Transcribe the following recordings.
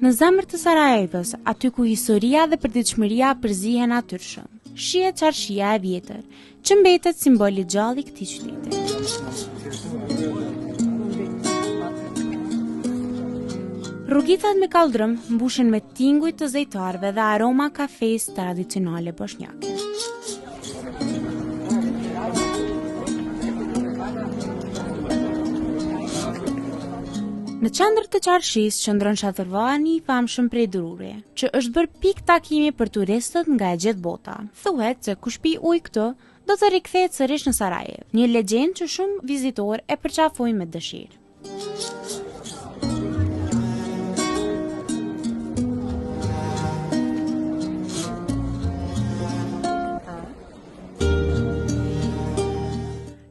Në zemër të Sarajevës, aty ku historia dhe përditshmëria përzihen natyrshëm, shihet çarshia e vjetër, që mbetet simbol i gjallë i këtij qyteti. Rrugitat me kaldrëm mbushen me tinguj të zejtarëve dhe aroma kafes tradicionale bosnjake. Në qendër të qarshis qëndron Shatërvani i famshëm prej Durrëje, që është bërë pikë takimi për turistët nga e gjithë bota. Thuhet se kush pi ujë këtu do të rikthehet sërish në Sarajevo, një legjendë që shumë vizitorë e përqafojnë me dëshirë.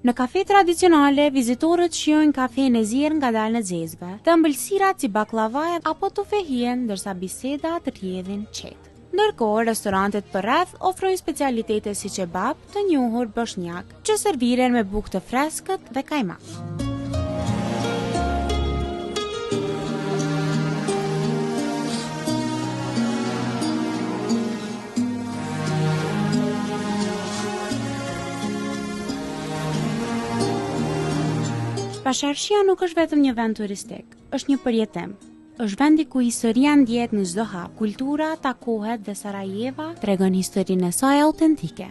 Në kafe tradicionale, vizitorët shijojnë kafenë e zier ngadalë në zezve, të ëmbëlsirat si baklavaja apo tufehien, ndërsa bisedat rrjedhin qetë. Ndërkohë, restorantet përreth ofrojnë specialitete si kebab të njohur bosnjak, që serviren me bukë të freskët dhe kajmak. Pasharshia nuk është vetëm një vend turistik, është një përjetim. Është vendi ku historia ndjehet në çdo hap, kultura takohet dhe Sarajeva tregon historinë e saj autentike.